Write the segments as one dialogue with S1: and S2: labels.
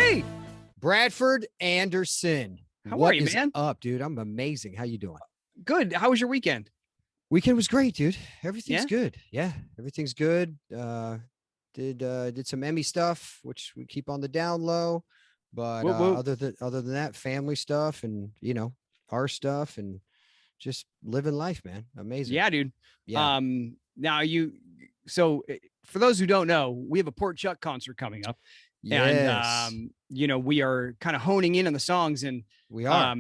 S1: Hey,
S2: Bradford Anderson.
S1: how
S2: What
S1: are you,
S2: is
S1: man?
S2: up, dude? I'm amazing. How you doing?
S1: Good. How was your weekend?
S2: Weekend was great, dude. Everything's
S1: Yeah?
S2: good. Yeah, everything's good. Did some Emmy stuff, which we keep on the down low. But
S1: Whoop, whoop.
S2: other than that, family stuff and our stuff and just living life, man. Amazing.
S1: Yeah, dude.
S2: Yeah.
S1: Now for those who don't know, we have a Port Chuck concert coming up. And
S2: Yes.
S1: we are kind of honing in on the songs and
S2: We are.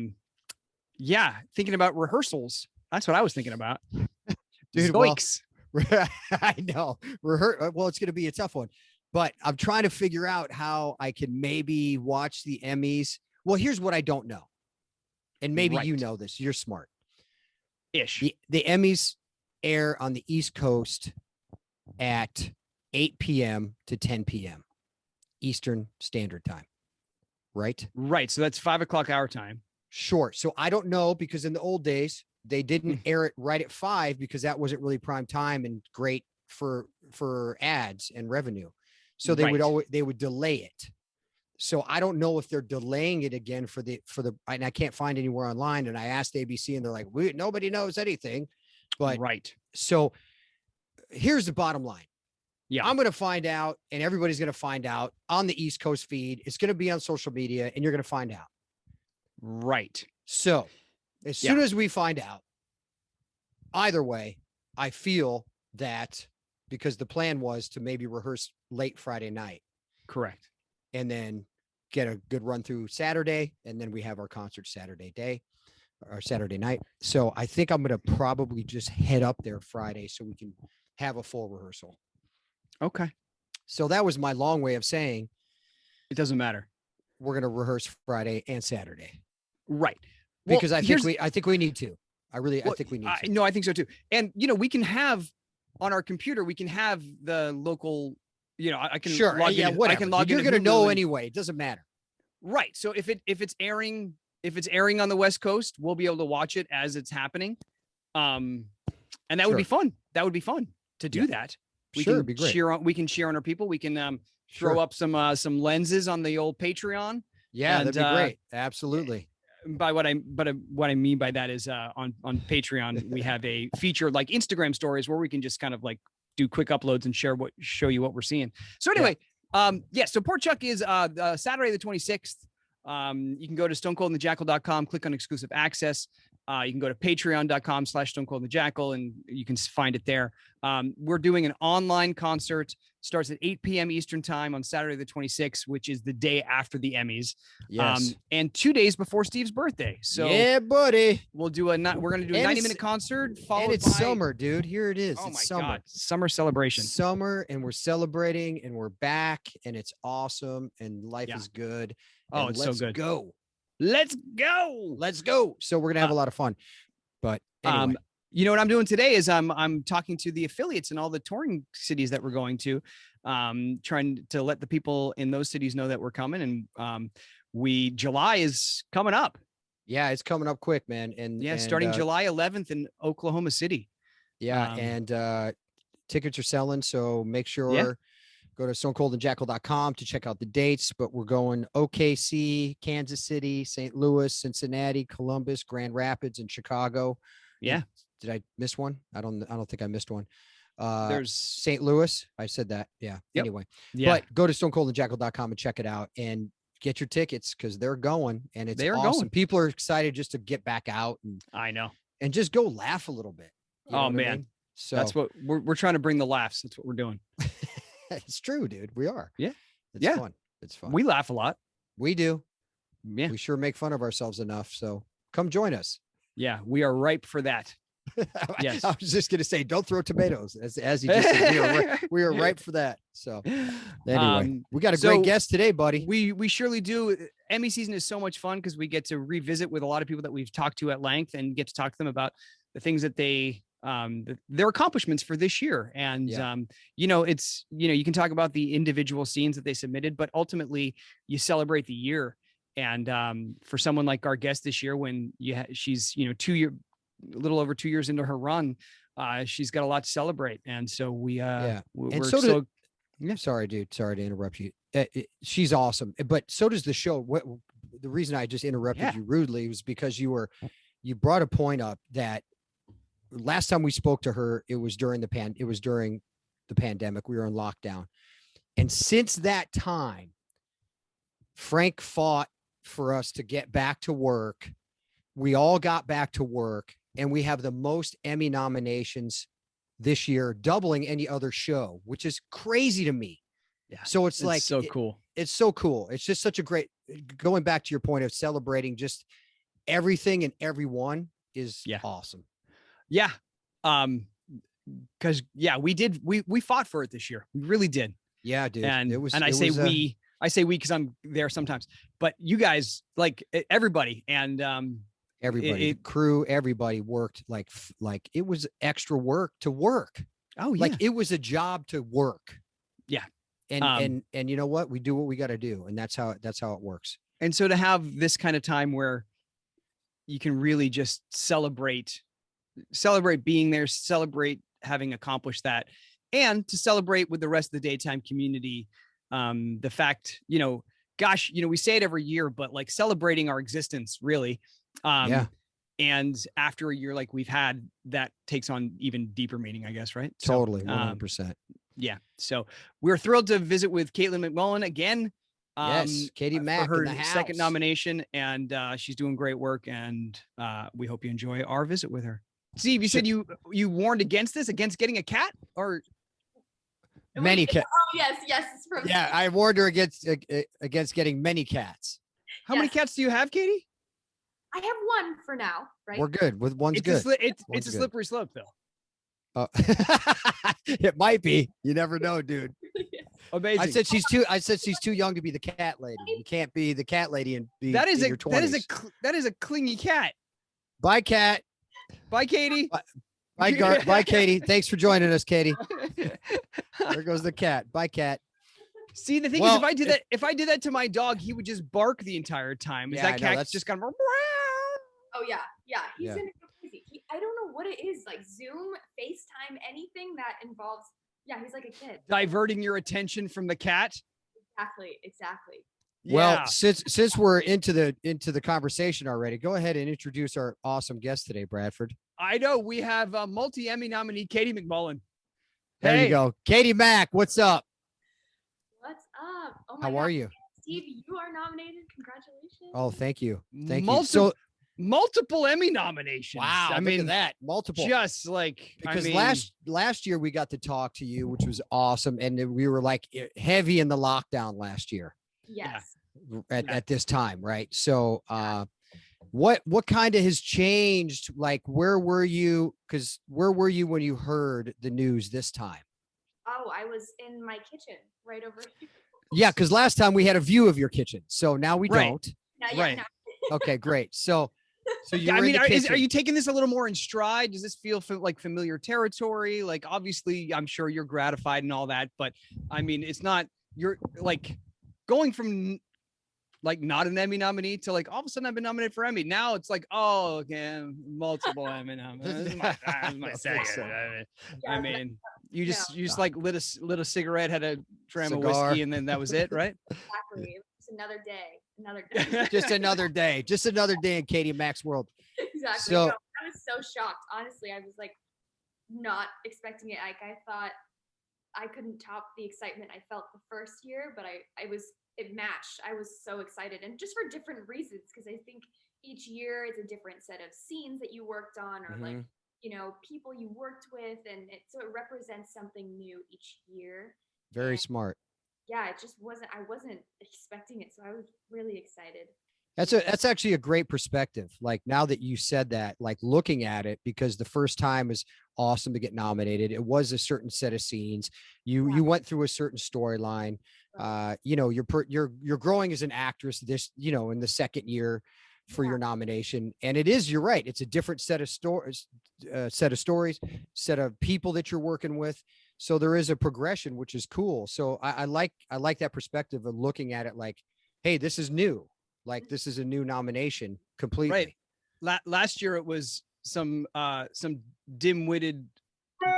S1: yeah, thinking about rehearsals. That's what I was thinking about.
S2: Dude, well,
S1: Zoinks.
S2: I know. Well, it's going to be a tough one, but I'm trying to figure out how I can maybe watch the Emmys. Well, here's what I don't know. And maybe you
S1: Right.
S2: know this. You're smart.
S1: Ish.
S2: The Emmys air on the East Coast at 8 p.m. to 10 p.m. Eastern Standard Time. Right?
S1: Right. So that's 5:00 our time.
S2: Sure. So I don't know because in the old days, they didn't air it right at 5 because that wasn't really prime time and great for ads and revenue. So they would delay it. So I don't know if they're delaying it again for the and I can't find anywhere online. And I asked ABC and they're like, nobody knows anything. But
S1: Right.
S2: so here's the bottom line.
S1: Yeah.
S2: I'm going to find out and everybody's going to find out on the East Coast feed. It's going to be on social media and you're going to find out.
S1: Right.
S2: So as soon as we find out, either way, I feel that because the plan was to maybe rehearse late Friday night.
S1: Correct.
S2: And then get a good run through Saturday. And then we have our concert Saturday night. So I think I'm going to probably just head up there Friday so we can have a full rehearsal.
S1: Okay.
S2: So that was my long way of saying
S1: it doesn't matter.
S2: We're going to rehearse Friday and Saturday.
S1: Right.
S2: Because I think we need to. I think we need to.
S1: No, I think so too. And we can have on our computer, we can have the local, I can log in.
S2: Whatever.
S1: I can log in.
S2: You're going to know anyway. It doesn't matter.
S1: Right. So if it's airing on the West Coast, we'll be able to watch it as it's happening. And that would be fun. That would be fun to do that.
S2: It'd be great.
S1: We can cheer on our people. We can throw up some lenses on the old Patreon.
S2: Yeah, that'd be great. Absolutely.
S1: By what I mean by that is on Patreon we have a feature like Instagram stories where we can just kind of like do quick uploads and show you what we're seeing. So anyway, so Port Chuck is Saturday the 26th. You can go to stonecoldandthejackal.com, click on exclusive access. You can go to patreon.com/stonecoldandthejackal and you can find it there. We're doing an online concert. Starts at 8 p.m. Eastern time on Saturday the 26th, which is the day after the Emmys.
S2: Yes.
S1: And 2 days before Steve's birthday. So
S2: yeah, buddy.
S1: We're going to do a 90-minute concert followed
S2: and it's summer, dude. Here it is.
S1: Oh
S2: it's
S1: my
S2: summer.
S1: God. Summer celebration.
S2: Summer, and we're celebrating and we're back and it's awesome and life is good.
S1: Oh, it's so good.
S2: Let's go. So we're going to have a lot of fun. But anyway.
S1: You know what I'm doing today is I'm talking to the affiliates in all the touring cities that we're going to, trying to let the people in those cities know that we're coming. And July is coming up.
S2: Yeah, it's coming up quick, man. And
S1: starting July 11th in Oklahoma City.
S2: Yeah, and tickets are selling, so make sure go to stonecoldandthejackal.com to check out the dates. But we're going OKC, Kansas City, St. Louis, Cincinnati, Columbus, Grand Rapids, and Chicago.
S1: Yeah.
S2: Did I miss one? I don't think I missed one.
S1: There's
S2: St. Louis. I said that. Yeah.
S1: Yep.
S2: Anyway,
S1: but
S2: go to stonecoldandthejackal.com and check it out and get your tickets because they're going and it's awesome.
S1: Going.
S2: People are excited just to get back out and
S1: I know
S2: and just go laugh a little bit.
S1: Oh man.
S2: I mean? So
S1: that's what we're trying to bring the laughs. That's what we're doing.
S2: It's true, dude. We are.
S1: Yeah.
S2: It's fun. It's fun.
S1: We laugh a lot.
S2: We do.
S1: Yeah.
S2: We sure make fun of ourselves enough. So come join us.
S1: Yeah. We are ripe for that. Yes.
S2: I was just going to say, don't throw tomatoes as you just said. We are ripe for that. So anyway, we got a great guest today, buddy.
S1: We surely do. Emmy season is so much fun because we get to revisit with a lot of people that we've talked to at length and get to talk to them about the things that their accomplishments for this year. And, you can talk about the individual scenes that they submitted, but ultimately you celebrate the year. And for someone like our guest this year, when she's, a little over 2 years into her run, she's got a lot to celebrate. And so we're
S2: sorry, dude. Sorry to interrupt you. she's awesome, but so does the show. What the reason I just interrupted you rudely was because you brought a point up that last time we spoke to her, it was during the pandemic. We were in lockdown. And since that time, Frank fought for us to get back to work. We all got back to work, and we have the most Emmy nominations this year, doubling any other show, which is crazy to me.
S1: Yeah.
S2: So it's like
S1: so cool.
S2: It's so cool. It's just such a great, going back to your point of celebrating just everything and everyone is awesome.
S1: Yeah. Because we fought for it this year. We really did.
S2: Yeah, dude.
S1: I say we because I'm there sometimes, but you guys, like everybody and
S2: everybody, crew, everybody worked like it was extra work to work.
S1: Oh yeah.
S2: Like it was a job to work.
S1: Yeah.
S2: And you know what? We do what we got to do. And that's how it works.
S1: And so to have this kind of time where you can really just celebrate being there, celebrate having accomplished that, and to celebrate with the rest of the daytime community. The fact, gosh, we say it every year, but like celebrating our existence really. And after a year like we've had, that takes on even deeper meaning, I guess, right?
S2: Totally. 100%.
S1: Yeah. So we're thrilled to visit with Katelyn MacMullen again.
S2: Yes, Katie Mac
S1: for her
S2: in the house.
S1: second nomination, and she's doing great work, and we hope you enjoy our visit with her. Steve, you said you warned against getting a cat, or
S2: many cats?
S3: Oh yes, it's from
S2: I warned her against getting many cats.
S1: How many cats do you have, Katie?
S3: I have one for now, right?
S2: We're good with one's good.
S1: It's a slippery slope, though.
S2: It might be. You never know, dude.
S1: Amazing.
S2: I said she's too young to be the cat lady. You can't be the cat lady and be
S1: that is
S2: in your 20s.
S1: That is a clingy cat.
S2: Bye, cat.
S1: Bye, Katie.
S2: Bye, Katie. Thanks for joining us, Katie. There goes the cat. Bye, cat.
S1: See, the thing is, if I did that to my dog, he would just bark the entire time. Is that cat just kind of?
S3: Oh yeah. He's gonna go crazy. I don't know what it is, like Zoom, FaceTime, anything that involves. Yeah, he's like a kid.
S1: Diverting your attention from the cat.
S3: Exactly.
S2: Well, since we're into the conversation already, go ahead and introduce our awesome guest today, Bradford.
S1: I know we have multi-Emmy nominee Katie MacMullen.
S2: There you go, Katie Mac. What's up?
S3: What's up? Oh my
S2: How are you?
S3: Steve, you are nominated. Congratulations.
S2: Oh, thank you. Thank you. So
S1: multiple Emmy nominations.
S2: Wow. I mean, that multiple.
S1: Just like,
S2: because last year we got to talk to you, which was awesome. And we were like heavy in the lockdown last year.
S3: Yes.
S2: At this time. Right. So, what kind of has changed? Like, where were you when you heard the news this time?
S3: Oh, I was in my kitchen right over here.
S2: Yeah. Cause last time we had a view of your kitchen. So now we don't.
S3: Right.
S2: Okay, great. So you're
S1: are you taking this a little more in stride? Does this feel like familiar territory? Like, obviously, I'm sure you're gratified and all that, but I mean, it's not. You're like going from like not an Emmy nominee to like all of a sudden I've been nominated for Emmy. Now it's like, oh, okay, multiple Emmy nominees. I mean, you just like lit a cigarette, had a dram of whiskey, and then that was it, right?
S3: Exactly. It's another day.
S2: Just another day in Katie Mac's world.
S3: Exactly.
S2: So
S3: I was so shocked. Honestly, I was like not expecting it. Like I thought I couldn't top the excitement I felt the first year, but it matched. I was so excited, and just for different reasons, because I think each year is a different set of scenes that you worked on, or like people you worked with, and so it represents something new each year.
S2: Very smart.
S3: Yeah, it just wasn't. I wasn't expecting it, so I was really excited.
S2: That's actually a great perspective. Like now that you said that, like looking at it, because the first time is awesome to get nominated. It was a certain set of scenes. You went through a certain storyline. You're growing as an actress this, in the second year for your nomination. And you're right. It's a different set of stories, set of people that you're working with. So there is a progression, which is cool. So I like that perspective of looking at it like, hey, this is new. Like this is a new nomination completely.
S1: Right. Last year it was some dim-witted,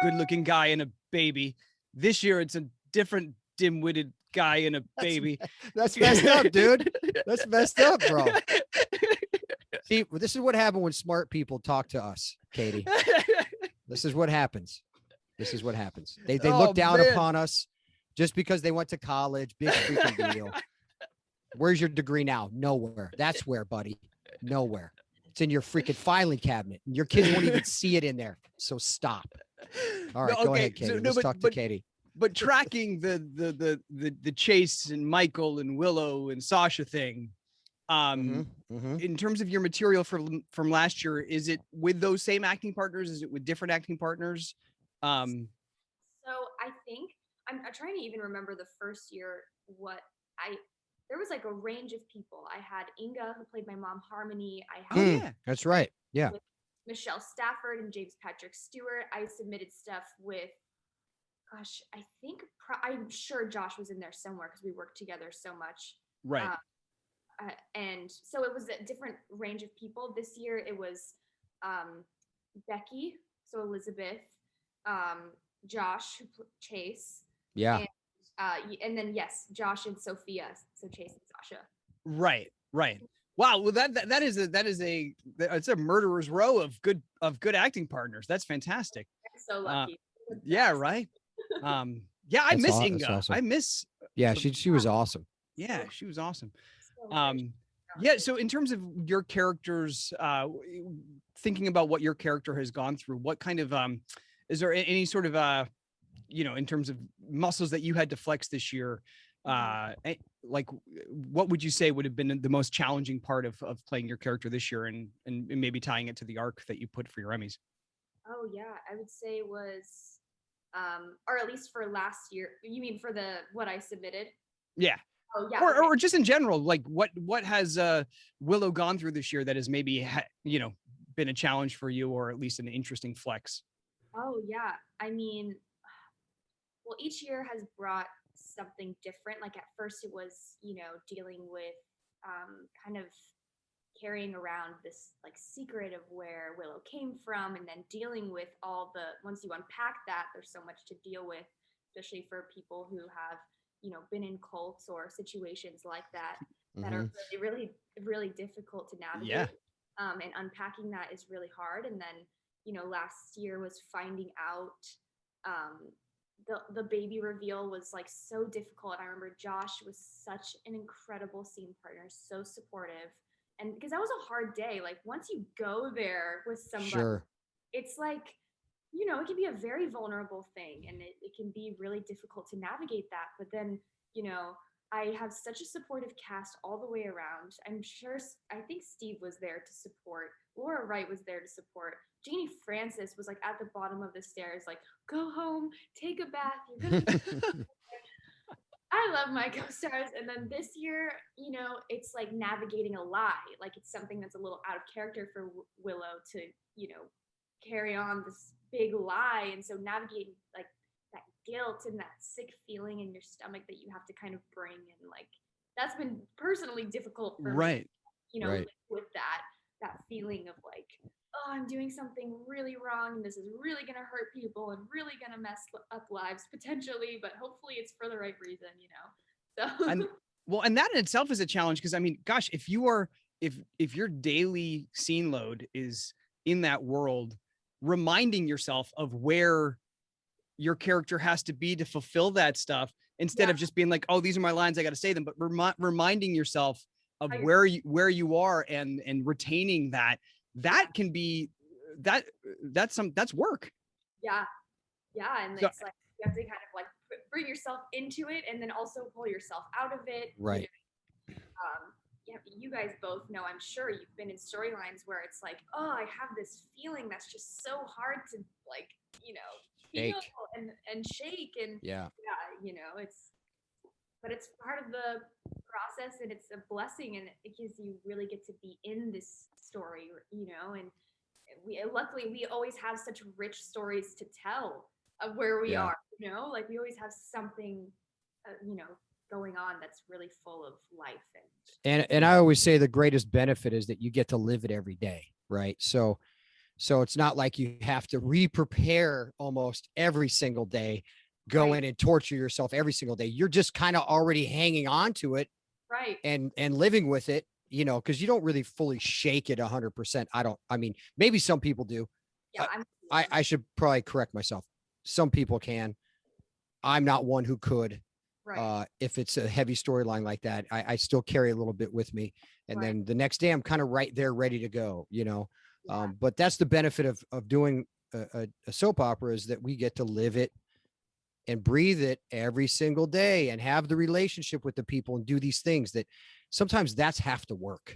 S1: good-looking guy and a baby. This year it's a different dim-witted guy and a baby.
S2: That's messed up, dude. That's messed up, bro. See, this is what happened when smart people talk to us, Katie. This is what happens. This is what happens. They look down upon us just because they went to college. Big freaking deal. Where's your degree now? Nowhere. That's where, buddy. Nowhere. It's in your freaking filing cabinet. Your kids won't even see it in there. So stop. All right, go ahead, Katie.
S1: So,
S2: Let's talk to Katie.
S1: But tracking the Chase and Michael and Willow and Sasha thing, in terms of your material from last year, is it with those same acting partners? Is it with different acting partners?
S3: So I think I'm trying to even remember the first year there was like a range of people. I had Inga, who played my mom, Harmony. I had
S2: that's right. Yeah.
S3: Michelle Stafford and James Patrick Stewart. I submitted stuff with, gosh, I'm sure Josh was in there somewhere because we worked together so much.
S1: Right.
S3: And so it was a different range of people. This year it was Becky, so Elizabeth, Josh, who Chase. Yeah. And then yes, Josh and Sophia, so Chase and Sasha.
S1: Right. Wow. Well, it's a murderer's row of good acting partners. That's fantastic.
S3: I'm so lucky.
S1: Yeah. Right. Yeah. I miss Inga. Awesome. I miss.
S2: Yeah. She was awesome.
S1: Yeah. She was awesome. Yeah. So in terms of your characters, thinking about what your character has gone through, what kind of, is there any sort of, in terms of muscles that you had to flex this year, like what would you say would have been the most challenging part of playing your character this year and maybe tying it to the arc that you put for your Emmys?
S3: Oh yeah, I would say was, or at least for last year, you mean for what I submitted?
S1: Yeah.
S3: Oh yeah.
S1: Or just in general, like what has Willow gone through this year that has maybe, been a challenge for you, or at least an interesting flex?
S3: Oh yeah. I mean, well, each year has brought something different. Like at first it was, dealing with kind of carrying around this like secret of where Willow came from, and then dealing with once you unpack that, there's so much to deal with, especially for people who have, been in cults or situations like that, that are really, really, really difficult to navigate.
S1: Yeah.
S3: And unpacking that is really hard. And then, last year was finding out, the baby reveal was like so difficult. I remember Josh was such an incredible scene partner, so supportive. And because that was a hard day, like once you go there with somebody, it's like, it can be a very vulnerable thing, and it can be really difficult to navigate that. But then, I have such a supportive cast all the way around. I think Steve was there to support. Laura Wright was there to support. Janie Francis was like at the bottom of the stairs, like, go home, take a bath. You're gonna I love my co-stars. And then this year, it's like navigating a lie. Like it's something that's a little out of character for Willow to, carry on this big lie. And so navigating like that guilt and that sick feeling in your stomach that you have to kind of bring in, like that's been personally difficult for me, with that feeling of like, oh, I'm doing something really wrong, and this is really going to hurt people and really going to mess up lives potentially, but hopefully it's for the right reason, So
S1: and that in itself is a challenge, because I mean, gosh, if your daily scene load is in that world, reminding yourself of where your character has to be to fulfill that stuff, instead of just being like, oh, these are my lines, I got to say them, but reminding yourself of where you are and retaining that can be that's work.
S3: Yeah. And so, it's like you have to kind of like bring yourself into it, and then also pull yourself out of it.
S2: Right.
S3: You guys both know, I'm sure you've been in storylines where it's like, oh, I have this feeling that's just so hard to like, feel and shake, and it's part of the process, and it's a blessing, and it gives you really get to be in this story, and luckily we always have such rich stories to tell of where we are, like we always have something, going on that's really full of life.
S2: And I always say the greatest benefit is that you get to live it every day, right? So it's not like you have to re-prepare almost every single day. go in and torture yourself every single day. You're just kind of already hanging on to it.
S3: Right.
S2: And living with it, you know, because you don't really fully shake it 100%. I mean, maybe some people do.
S3: Yeah.
S2: I should probably correct myself. Some people can. I'm not one who could.
S3: Right.
S2: If it's a heavy storyline like that, I still carry a little bit with me. And then the next day I'm kind of right there ready to go, you know.
S3: Yeah.
S2: But that's the benefit of doing a soap opera, is that we get to live it and breathe it every single day and have the relationship with the people and do these things that sometimes that's have to work.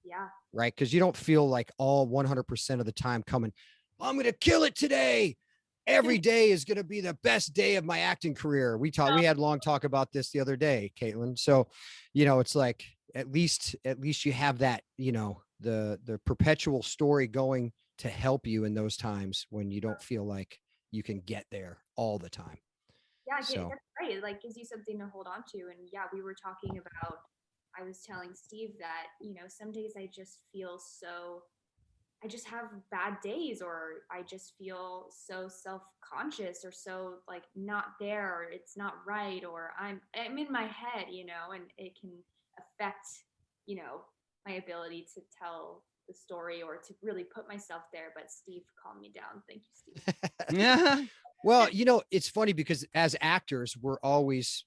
S3: Yeah.
S2: Right. Because you don't feel like all 100% of the time coming, I'm going to kill it today. Every day is going to be the best day of my acting career. We had a long talk about this the other day, Katelyn. So, you know, it's like, at least you have that, you know, the perpetual story going to help you in those times when you don't feel like you can get there all the time.
S3: Yeah,
S2: So
S3: that's right. It like gives you something to hold on to. And yeah, we were talking about, I was telling Steve that, you know, some days I just have bad days, or I just feel so self-conscious, or so like not there, or it's not right, or I'm in my head, you know, and it can affect, you know, my ability to tell the story or to really put myself there. But Steve calmed me down. Thank you, Steve.
S1: Yeah.
S2: Well, you know, it's funny because as actors, we're always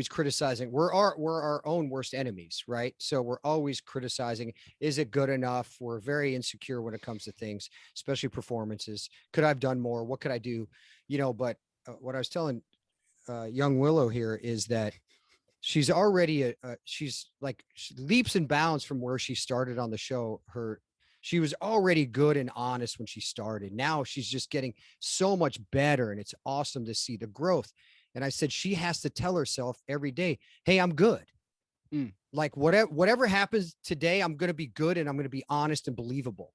S2: criticizing. We're our own worst enemies, right? So we're always criticizing. Is it good enough? We're very insecure when it comes to things, especially performances. Could I have done more? What could I do? You know, but what I was telling young Willow here is that she's already she's like leaps and bounds from where she started on the show. She was already good and honest when she started. Now she's just getting so much better, and it's awesome to see the growth. And I said, she has to tell herself every day, hey, I'm good. Like whatever happens today, I'm going to be good, and I'm going to be honest and believable.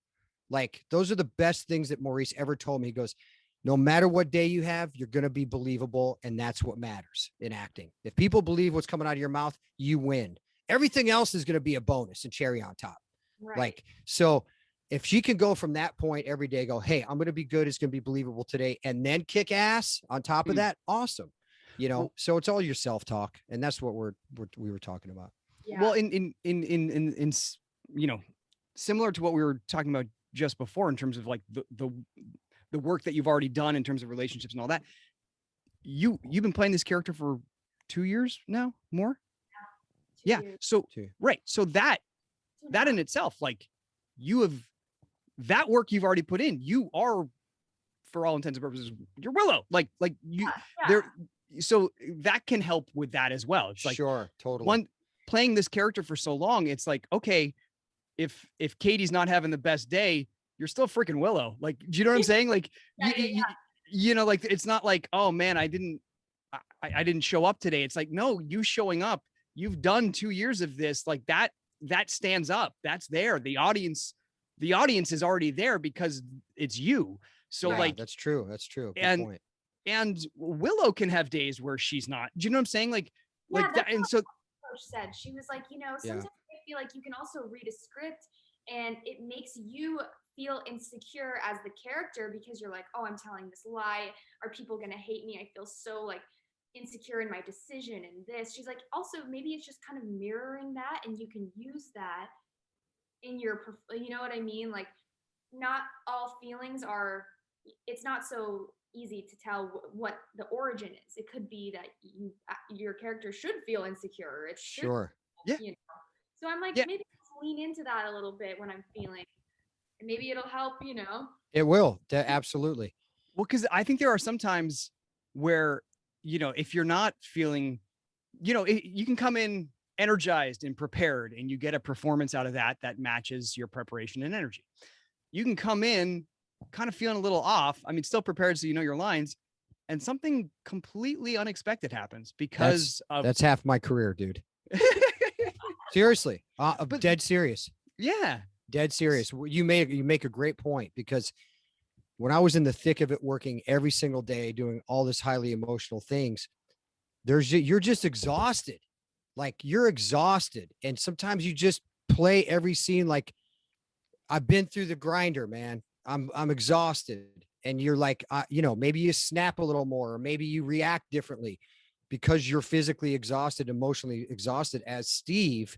S2: Like those are the best things that Maurice ever told me. He goes, no matter what day you have, you're going to be believable. And that's what matters in acting. If people believe what's coming out of your mouth, you win. Everything else is going to be a bonus and cherry on top.
S3: Right.
S2: Like, so if she can go from that point every day, go, hey, I'm going to be good. It's going to be believable today. And then kick ass on top of that. Awesome. You know, so it's all your self-talk. And that's what we were talking about.
S3: Yeah.
S1: Well, in you know, similar to what we were talking about just before, in terms of like the work that you've already done in terms of relationships and all that, you've been playing this character for 2 years now, more. Yeah. So, right. So that in itself, like that work you've already put in, you are, for all intents and purposes, you're Willow. Like you there. So that can help with that as well. It's like,
S2: sure, totally.
S1: Playing this character for so long, it's like, okay, if Katie's not having the best day, you're still freaking Willow. Like, do you know what I'm saying? Like, you know, like, it's not like, oh man, I didn't show up today. It's like, no, you showing up, you've done 2 years of this. Like that stands up. That's there. The audience is already there because it's you. So like,
S2: that's true. Good point.
S1: And Willow can have days where she's not. Do you know what I'm saying? Like that. And so
S3: coach said, she was like, you know, sometimes I feel like you can also read a script and it makes you feel insecure as the character, because you're like, oh, I'm telling this lie. Are people going to hate me? I feel so like insecure in my decision and this. She's like, also, maybe it's just kind of mirroring that, and you can use that in your, you know what I mean? Like, not all feelings are, it's not so easy to tell what the origin is. It could be that your character should feel insecure. It should, you know. So I'm like, maybe lean into that a little bit when I'm feeling, and maybe it'll help, you know.
S2: It will. Absolutely.
S1: Well, because I think there are some times where, you know, if you're not feeling, you know, you can come in energized and prepared, and you get a performance out of that matches your preparation and energy. You can come in kind of feeling a little off. I mean, still prepared, so you know your lines, and something completely unexpected happens because
S2: that's half my career, dude. Seriously, dead serious.
S1: Yeah, dead serious.
S2: You make a great point, because when I was in the thick of it, working every single day, doing all this highly emotional things, you're just exhausted. Like, you're exhausted, and sometimes you just play every scene like, I've been through the grinder, man. I'm exhausted. and you're like, maybe you snap a little more, or maybe you react differently because you're physically exhausted, emotionally exhausted as Steve.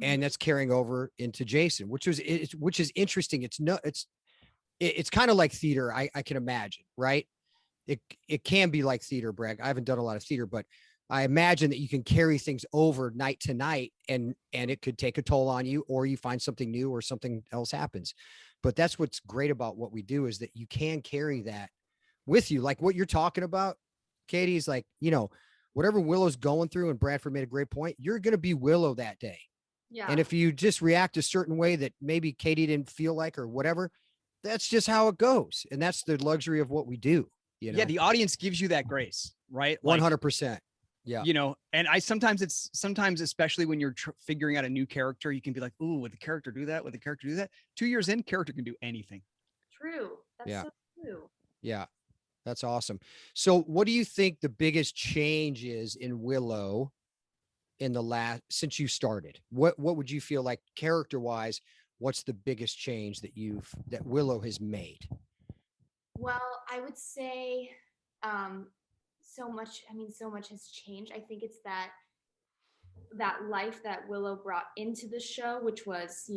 S2: And that's carrying over into Jason, which is interesting. It's kind of like theater. I can imagine, right? It can be like theater, Bragg. I haven't done a lot of theater, but I imagine that you can carry things over night to night, and it could take a toll on you, or you find something new or something else happens. But that's what's great about what we do, is that you can carry that with you. Like what you're talking about, Katie, is like, whatever Willow's going through, and Bradford made a great point, you're going to be Willow that day.
S3: Yeah.
S2: And if you just react a certain way that maybe Katie didn't feel like, or whatever, that's just how it goes. And that's the luxury of what we do.
S1: Yeah. The audience gives you that grace, right?
S2: 100%. Yeah.
S1: And sometimes, especially when you're figuring out a new character, you can be like, ooh, would the character do that? Would the character do that? 2 years in, character can do anything.
S3: True. That's so true.
S2: Yeah. That's awesome. So what do you think the biggest change is in Willow since you started? What would you feel like character wise? What's the biggest change that Willow has made?
S3: Well, I would say, so much has changed. I think it's that life that Willow brought into the show, which was,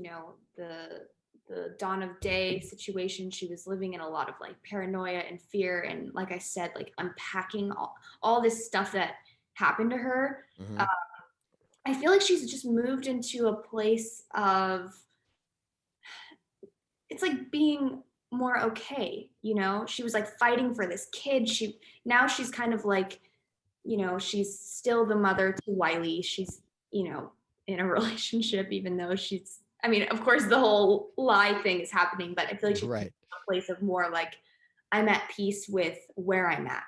S3: the dawn of day situation. She was living in a lot of like paranoia and fear. And like I said, like unpacking all this stuff that happened to her.
S2: Mm-hmm.
S3: I feel like she's just moved into a place of, it's like being more okay. She was like fighting for this kid. Now she's kind of like, she's still the mother to Wiley. She's, in a relationship, even though of course the whole lie thing is happening, but I feel like she's in a place of more like, I'm at peace with where I'm at,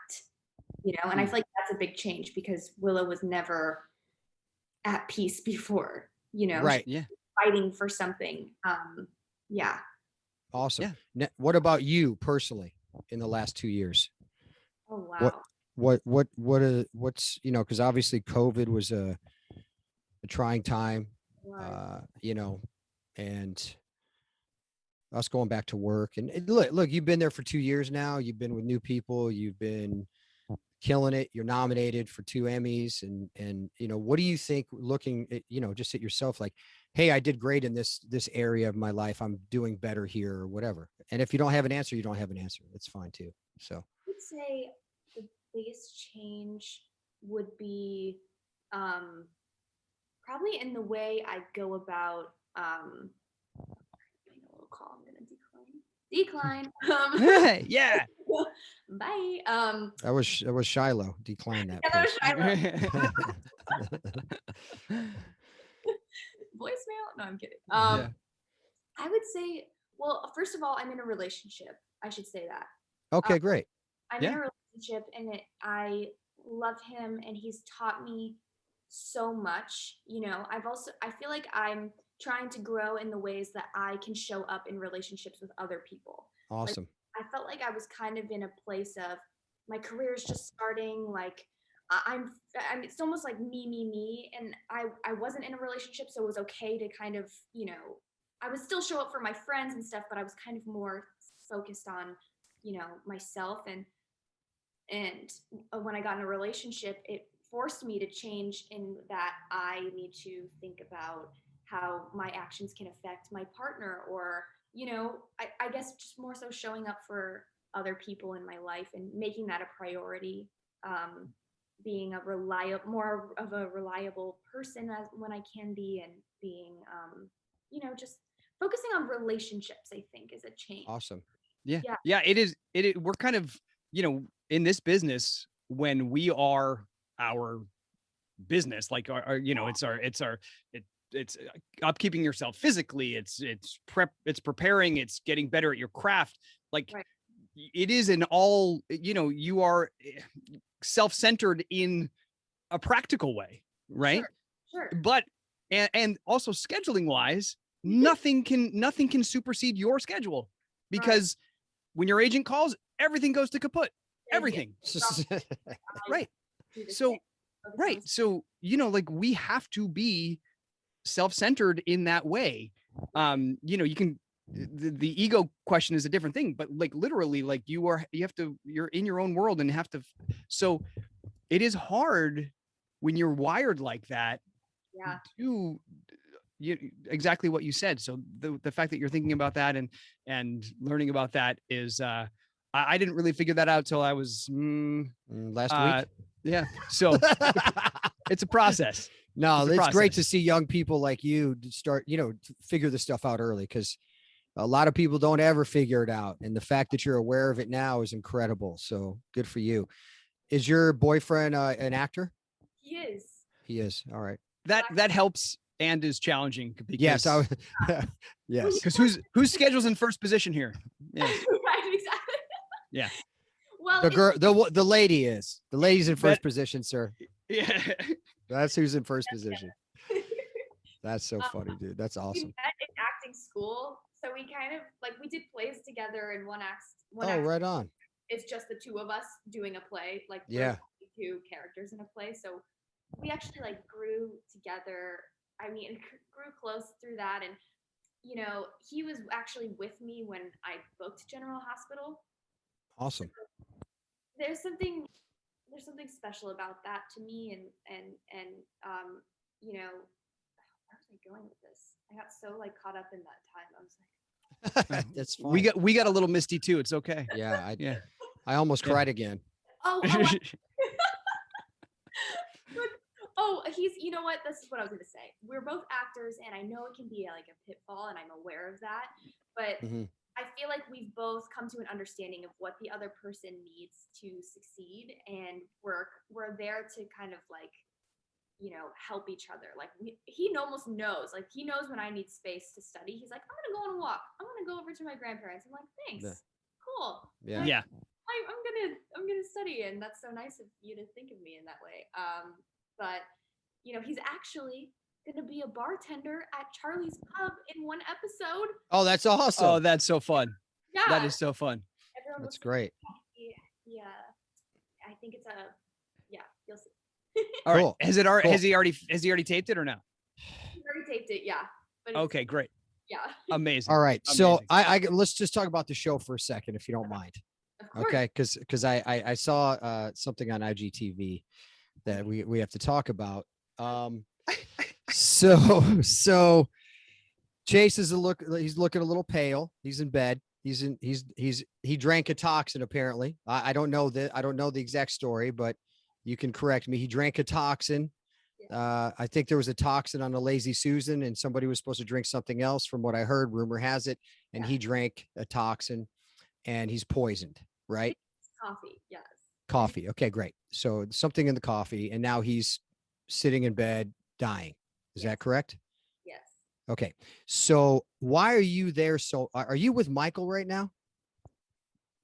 S3: and I feel like that's a big change, because Willow was never at peace before,
S2: right. Yeah.
S3: Fighting for something. Yeah.
S2: Awesome. Yeah. What about you personally in the last 2 years?
S3: Oh, wow.
S2: What's, because obviously COVID was a trying time, and us going back to work, and look, you've been there for 2 years now. You've been with new people. You've been killing it. You're nominated for 2 Emmys, and what do you think, looking at, just at yourself, like, hey, I did great in this area of my life. I'm doing better here, or whatever. And if you don't have an answer, you don't have an answer. That's fine too. So
S3: I would say the biggest change would be probably in the way I go about I'm gonna decline.
S1: Yeah.
S3: Bye.
S2: That was Shiloh. Decline that.
S3: Yeah, that was Shiloh. Voicemail? No, I'm kidding. I would say, well, first of all, I'm in a relationship. I should say that.
S2: Okay, great.
S3: I'm in a relationship, and I love him, and he's taught me so much. I feel like I'm trying to grow in the ways that I can show up in relationships with other people.
S2: Awesome.
S3: Like, I felt like I was kind of in a place of, my career is just starting, like, I'm it's almost like me, and I wasn't in a relationship, so it was okay to kind of, I would still show up for my friends and stuff, but I was kind of more focused on, myself, and when I got in a relationship, it forced me to change, in that I need to think about how my actions can affect my partner, or I guess just more so showing up for other people in my life and making that a priority. Being more of a reliable person when I can be, and being, just focusing on relationships, I think, is a change.
S2: Awesome.
S1: Yeah. It is. We're kind of, in this business, when we are our business, like it's upkeeping yourself physically. It's preparing, it's getting better at your craft. Like, right. It is an all, you are self-centered in a practical way, right?
S3: Sure.
S1: But and also scheduling wise, nothing can supersede your schedule, because when your agent calls, everything goes to kaput. Everything. Right. So like, we have to be self-centered in that way. You can the ego question is a different thing, but like literally, like you're in your own world and have to. So it is hard when you're wired like that.
S3: Yeah.
S1: To exactly what you said. So the fact that you're thinking about that and learning about that is, I didn't really figure that out till I was
S2: last week.
S1: Yeah. So it's a process.
S2: No, it's
S1: process.
S2: great to see young people like you start, figure this stuff out early, because a lot of people don't ever figure it out. And the fact that you're aware of it now is incredible. So good for you. Is your boyfriend an actor?
S3: He is.
S2: He is. All right.
S1: That helps and is challenging.
S2: Yes. Yes.
S1: Because whose schedule's in first position here? Yeah.
S3: Right, exactly.
S1: Yeah.
S3: Well,
S2: the lady is. The lady's in first position, sir.
S1: Yeah.
S2: That's who's in first position. That's so funny, dude. That's awesome.
S3: We met in acting school, so we kind of we did plays together in one act.
S2: Right on.
S3: It's just the two of us doing a play,
S2: yeah,
S3: two characters in a play. So we actually grew together. I mean, grew close through that, and he was actually with me when I booked General Hospital.
S2: Awesome.
S3: So there's something special about that to me, and where was I going with this? I got so caught up in that time. I was like,
S2: that's fine.
S1: We got a little misty too. It's okay.
S2: Yeah. I almost cried again.
S3: Oh, he's, you know what? This is what I was going to say. We're both actors, and I know it can be a pitfall, and I'm aware of that. But I feel like we've both come to an understanding of what the other person needs to succeed, and we're there to kind of help each other. He almost knows, he knows when I need space to study. He's like, I'm going to go on a walk. I'm going to go over to my grandparents. I'm like, thanks. Yeah. Cool.
S2: Yeah.
S1: Yeah.
S3: I'm gonna study, and that's so nice of you to think of me in that way. But he's actually gonna be a bartender at Charlie's Pub in one episode.
S2: Oh, that's awesome.
S1: Oh, that's so fun.
S3: Yeah,
S1: that is so fun.
S2: That's great.
S3: Yeah, I think it's you'll see.
S1: All right.
S2: Cool.
S1: Has he already taped it or no?
S3: He already taped it. Yeah. But
S1: okay, great.
S3: Yeah.
S1: Amazing.
S2: All right.
S1: Amazing.
S2: So I let's just talk about the show for a second, if you don't mind. Okay, because I saw something on IGTV that we have to talk about. So Chase he's looking a little pale. He's in bed. He drank a toxin apparently. I don't know the exact story, but you can correct me. He drank a toxin. I think there was a toxin on a Lazy Susan, and somebody was supposed to drink something else from what I heard, rumor has it, and he drank a toxin and he's poisoned, right?
S3: Coffee, yes.
S2: Coffee. Okay, great. So something in the coffee, and now he's sitting in bed dying. Is that correct?
S3: Yes.
S2: Okay. So why are you there? So are you with Michael right now?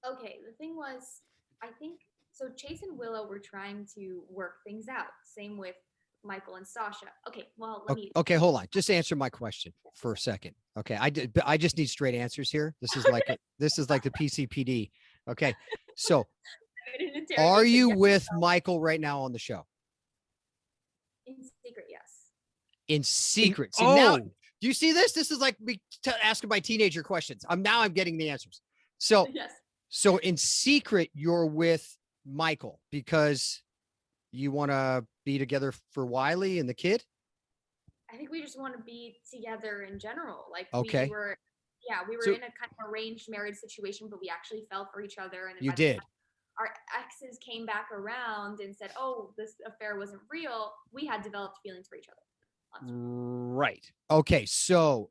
S3: Okay. The thing was, I think, so Chase and Willow were trying to work things out. Same with Michael and Sasha. Okay. Well,
S2: okay, hold on. Just answer my question for a second. Okay. I just need straight answers here. This is like the PCPD. Okay. So are you with Michael right now on the show?
S3: In secret, yes.
S2: In secret. See, now, do you see this? This is like me asking my teenager questions. I'm getting the answers. So,
S3: yes.
S2: So in secret, you're with Michael because you want to be together for Wiley and the kid?
S3: I think we just want to be together in general.
S2: Okay.
S3: We were in a kind of arranged marriage situation, but we actually fell for each other. And
S2: you did.
S3: Our exes came back around and said, "Oh, this affair wasn't real." We had developed feelings for each other.
S1: Right.
S2: Okay. So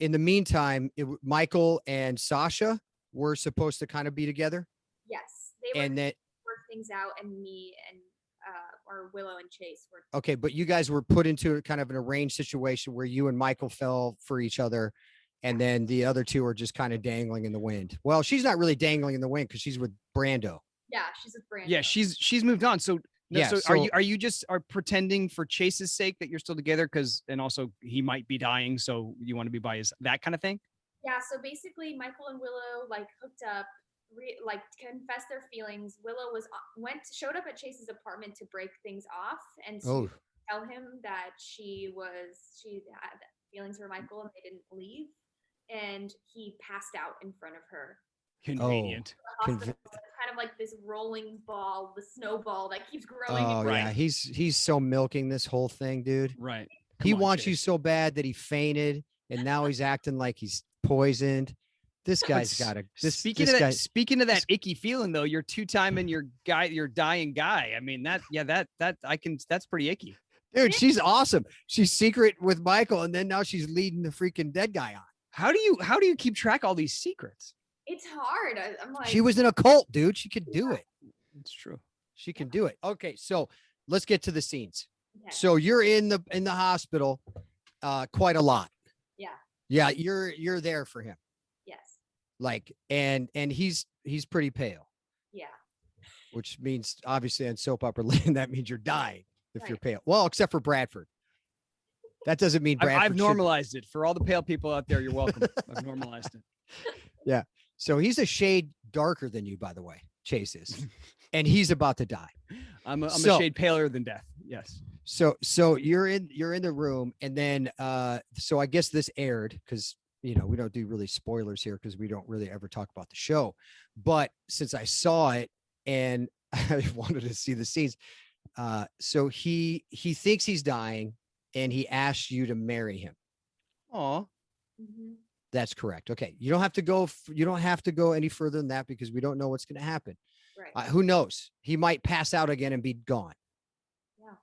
S2: in the meantime, Michael and Sasha were supposed to kind of be together.
S3: Yes, they were.
S2: And that
S3: work things out, and me and or Willow and Chase were.
S2: Okay, but you guys were put into kind of an arranged situation where you and Michael fell for each other. And then the other two are just kind of dangling in the wind. Well, she's not really dangling in the wind because she's with Brando.
S3: Yeah, she's with Brando.
S1: Yeah, she's moved on. So no,
S2: yeah,
S1: so are you just pretending for Chase's sake that you're still together and also he might be dying, so you want to be by his that kind of thing?
S3: Yeah. So basically, Michael and Willow hooked up, confessed their feelings. Willow showed up at Chase's apartment to break things off and to tell him that she had feelings for Michael and they didn't leave. and he passed out in front of her.
S1: Convenient.
S3: Kind of like this rolling ball, the snowball that keeps growing.
S2: Oh yeah, he's so milking this whole thing, dude.
S1: Right.
S2: He wants you so bad that he fainted, and now he's acting like he's poisoned. This guy's got a.
S1: Speaking of that icky feeling, though, you're 2-timing your dying guy. I mean, that's pretty icky.
S2: Dude, she's awesome. She's secret with Michael, and then now she's leading the freaking dead guy on.
S1: How do you keep track of all these secrets?
S3: It's hard. I'm like,
S2: she was in a cult, dude. She could do it.
S1: It's true.
S2: She can do it. Okay, so let's get to the scenes.
S3: Okay.
S2: So you're in the hospital quite a lot.
S3: Yeah.
S2: Yeah, you're there for him.
S3: Yes.
S2: Like, and he's pretty pale.
S3: Yeah.
S2: Which means obviously on soap opera land, that means you're dying if you're pale. Well, except for Bradford. That doesn't mean Bradford.
S1: I've normalized it for all the pale people out there. You're welcome. I've normalized it.
S2: Yeah. So he's a shade darker than you, by the way. Chase is, and he's about to die.
S1: I'm a shade paler than death. Yes.
S2: So you're in the room, and then so I guess this aired because we don't do really spoilers here because we don't really ever talk about the show. But since I saw it and I wanted to see the scenes, so he thinks he's dying, and he asks you to marry him.
S1: Aw.
S3: Mm-hmm.
S2: That's correct. Okay. You don't have to go any further than that because we don't know what's going to happen.
S3: Right.
S2: Who knows? He might pass out again and be gone.
S3: Yeah.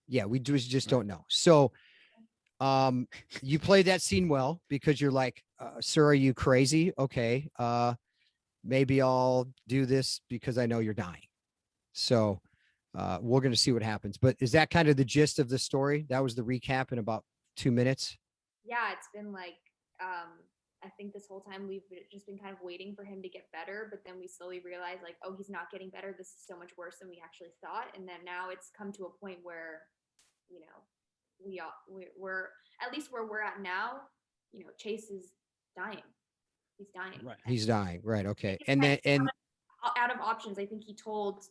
S2: Yeah. We just don't know. So, you played that scene well because you're like, sir, are you crazy? Okay. Maybe I'll do this because I know you're dying. So, we're going to see what happens, but is that kind of the gist of the story? That was the recap in about 2 minutes.
S3: Yeah. It's been like, I think this whole time we've just been kind of waiting for him to get better, but then we slowly realized like, oh, he's not getting better. This is so much worse than we actually thought. And then now it's come to a point where, we're at least where we're at now, Chase is dying. He's dying.
S2: Right. He's dying. Right. Okay. And then,
S3: out of options, I think he told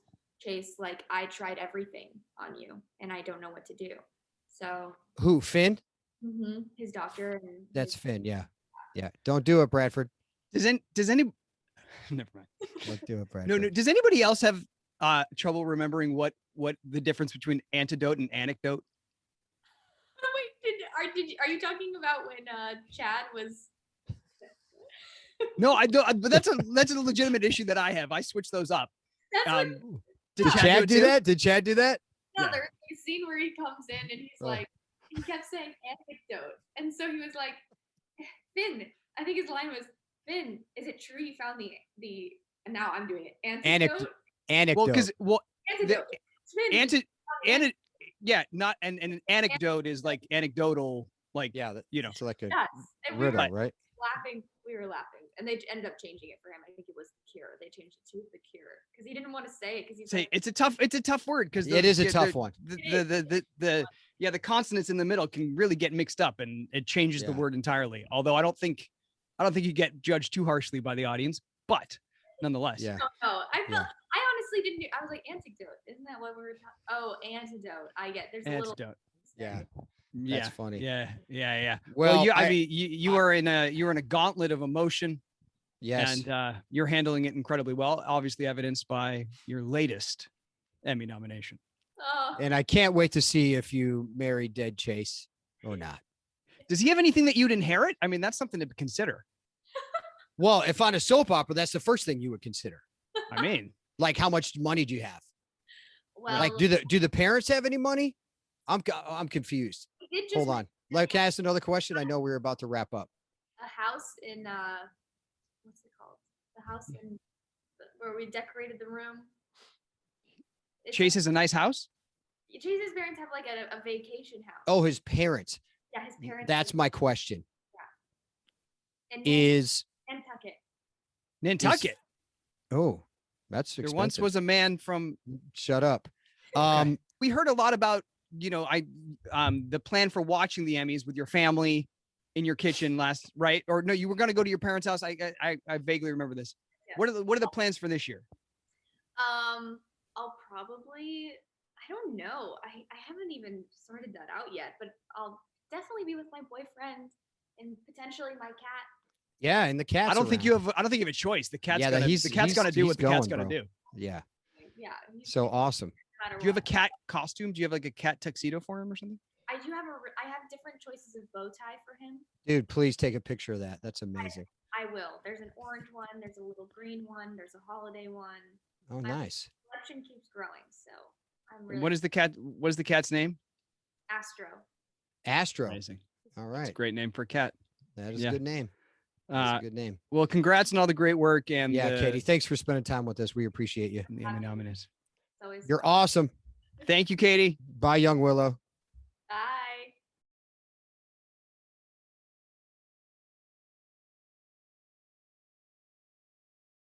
S3: Chase, like, I tried everything on you and I don't know what to do. So
S2: who, Finn?
S3: Mm-hmm, his doctor. And
S2: that's Finn. Yeah. Yeah. Don't do it, Bradford.
S1: Does any never mind.
S2: Don't do it, Bradford.
S1: No. Does anybody else have trouble remembering what the difference between antidote and anecdote?
S3: Wait, are you talking about when Chad was?
S1: No, I don't. But that's a legitimate issue that I have. I switched those up.
S2: Did Chad do that? Did Chad do that?
S3: No, yeah. There's a scene where he comes in and he's like, he kept saying anecdote, and so he was like, Finn, I think his line was, Finn, is it true you found the and now I'm doing it. Anecdote.
S1: Anecdote. Yeah, not and an anecdote is like anecdotal, like
S2: it's like a
S3: riddle,
S2: right?
S3: We were laughing, and they ended up changing it for him. I think it was the cure. They changed it to the cure because he didn't want to say it because he's like,
S1: it's a tough word because
S2: it is a tough one.
S1: The consonants in the middle can really get mixed up, and it changes the word entirely. Although I don't think you get judged too harshly by the audience, but nonetheless.
S3: Yeah. No, I honestly didn't. I was like, antidote. Isn't that what we were talking? Oh, antidote. I get. There's a
S1: antidote.
S3: Little.
S2: Yeah. That's funny.
S1: Yeah.
S2: Well,
S1: you are in a gauntlet of emotion.
S2: Yes.
S1: And you're handling it incredibly well, obviously evidenced by your latest Emmy nomination.
S3: Oh.
S2: And I can't wait to see if you marry dead Chase or not.
S1: Does he have anything that you'd inherit? I mean, that's something to consider.
S2: Well, if on a soap opera, that's the first thing you would consider.
S1: I mean,
S2: like, how much money do you have?
S3: Well,
S2: like, do the parents have any money? I'm confused. Hold on. Can I ask another question? I know we're about to wrap up.
S3: A house in what's it called? The house in where we decorated the room.
S1: Chase has a nice house.
S3: Chase's parents have like a vacation house.
S2: Oh, his parents.
S3: Yeah, his parents.
S2: That's my question.
S3: Yeah.
S2: And
S1: Nantucket.
S2: Oh, that's expensive.
S1: There once was a man from.
S2: Shut up.
S1: We heard a lot about the plan for watching the Emmys with your family in your kitchen right? Or no, you were going to go to your parents' house. I vaguely remember this. Yeah. What are the plans for this year?
S3: I'll probably, I don't know. I haven't even sorted that out yet, but I'll definitely be with my boyfriend and potentially my cat.
S2: Yeah, and the cat's
S1: I don't think
S2: around.
S1: you have. I don't think you have a choice. The cat's
S2: Yeah,
S1: gonna.
S2: he's-
S1: The cat's
S2: he's-
S1: gonna do
S2: he's
S1: what the cat's
S2: going,
S1: gonna
S2: bro.
S1: do.
S2: Yeah.
S3: Yeah.
S2: So awesome.
S3: No matter
S1: Do you have a
S3: what.
S1: cat costume? Do you have like a cat tuxedo for him or something?
S3: I do have I have different choices of bow tie for him.
S2: Dude, please take a picture of that. That's amazing.
S3: I will. There's an orange one. There's a little green one. There's a holiday one.
S2: Oh, nice.
S3: My collection keeps growing, so I'm really.
S1: What is the cat? What is the cat's name?
S3: Astro?
S2: Astro.
S1: Amazing.
S2: All
S1: It's a
S2: right.
S1: great name for a cat.
S2: That is
S1: Yeah.
S2: a good name. That's a good name.
S1: Well, congrats on all the great work and
S2: Yeah, Katie, thanks for spending time with us. We appreciate you.
S1: the Emmy nominees.
S3: It's always
S2: You're awesome.
S1: Thank you, Katie.
S2: Bye, young Willow.